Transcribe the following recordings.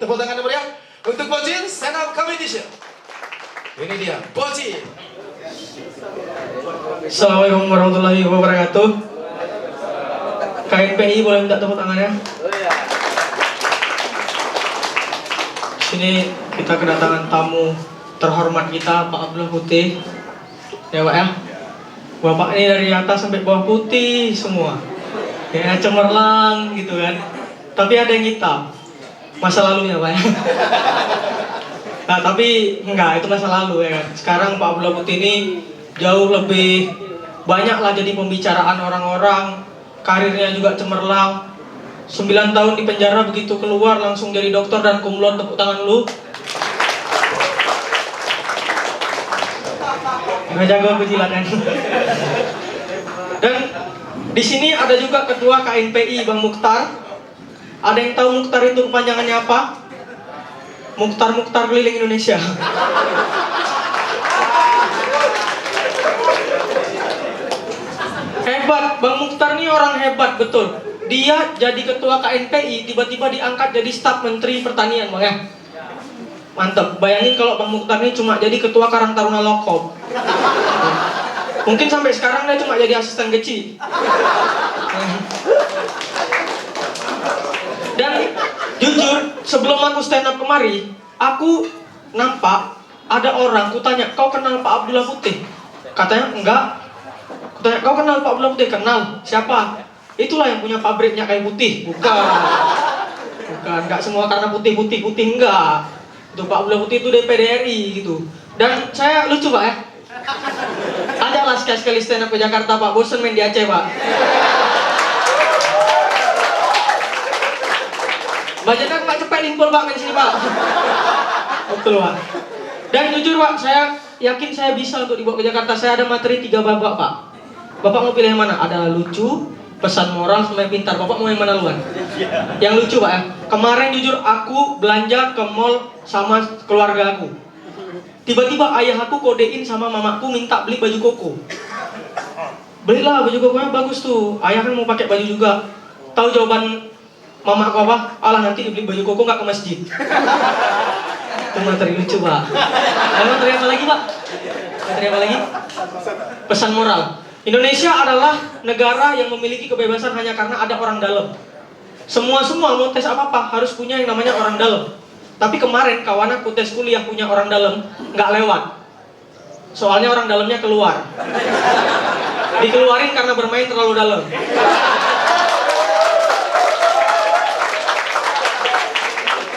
Tepuk tangan yang meriah untuk Bocil Stand Up Comedy Show. Ini dia, Bocil. Assalamualaikum warahmatullahi wabarakatuh. KNPI boleh minta tepuk tangannya? Sini kita kedatangan tamu terhormat kita, Pak Abdullah Putih. Ya Pak ya. Bapak ini dari atas sampai bawah putih semua. Ya cemerlang gitu kan. Tapi ada yang hitam. Masa lalunya Pak ya. Nah tapi enggak, itu masa lalu ya kan. Sekarang Pak Abdullah Putih ini jauh lebih banyak lah jadi pembicaraan orang-orang. Karirnya juga cemerlang. 9 tahun di penjara, begitu keluar langsung jadi dokter dan cum laude. Tepuk tangan dulu. Nggak jago aku jilat kan. Dan di sini ada juga ketua KNPI Bang Mukhtar. Ada yang tahu Mukhtar itu kepanjangannya apa? Mukhtar keliling Indonesia. Hebat, Bang Mukhtar ini orang hebat betul. Dia jadi ketua KNPI, tiba-tiba diangkat jadi staf menteri pertanian, Bang ya. Mantap. Bayangin kalau Bang Mukhtar ini cuma jadi ketua Karang Taruna Lokop. Mungkin sampai sekarang dia cuma jadi asisten kecil. Dan jujur, sebelum aku stand up kemari, aku nampak ada orang, kutanya, kau kenal Pak Abdullah Putih? Katanya, enggak. Kutanya, kau kenal Pak Abdullah Putih? Kenal. Siapa? Itulah yang punya pabriknya kayak putih. Bukan, enggak semua karena putih, enggak. Itu Pak Abdullah Putih itu DPD RI gitu. Dan saya lucu Pak ya. Ajaklah sekali-sekali stand up ke Jakarta Pak, bosen main di Aceh Pak. Bajakan Pak cepet limpul Pak main sini Pak. Betul Pak. Dan jujur Pak, saya yakin saya bisa untuk dibawa ke Jakarta. Saya ada materi 3 babak Pak. Bapak mau pilih yang mana? Ada lucu, pesan moral, sama yang pintar. Bapak mau yang mana duluan? Yang lucu Pak ya. Kemarin jujur aku belanja ke mall sama keluarga aku. Tiba-tiba ayah aku kodein sama mamaku minta beli baju koko. Belilah baju kokonya bagus tuh. Ayah kan mau pakai baju juga. Tahu jawaban mamaku apa? Alah nanti beli baju koko nggak ke masjid. Itu materi lucu Pak. Dan materi apa lagi Pak? Materi apa lagi? Pesan moral. Indonesia adalah negara yang memiliki kebebasan hanya karena ada orang dalam. Semua mau tes apa-apa harus punya yang namanya orang dalam. Tapi kemarin kawan aku tes kuliah punya orang dalam, nggak lewat. Soalnya orang dalamnya keluar. Dikeluarin karena bermain terlalu dalam.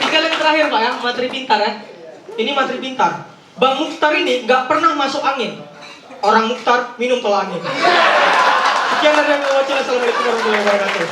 Tinggal yang terakhir Pak ya, materi pintar ya. Ini materi pintar. Bang Mukhtar ini nggak pernah masuk angin. Orang Mukhtar minum tolak angin. Sekian dari yang Assalamualaikum warahmatullahi wabarakatuh.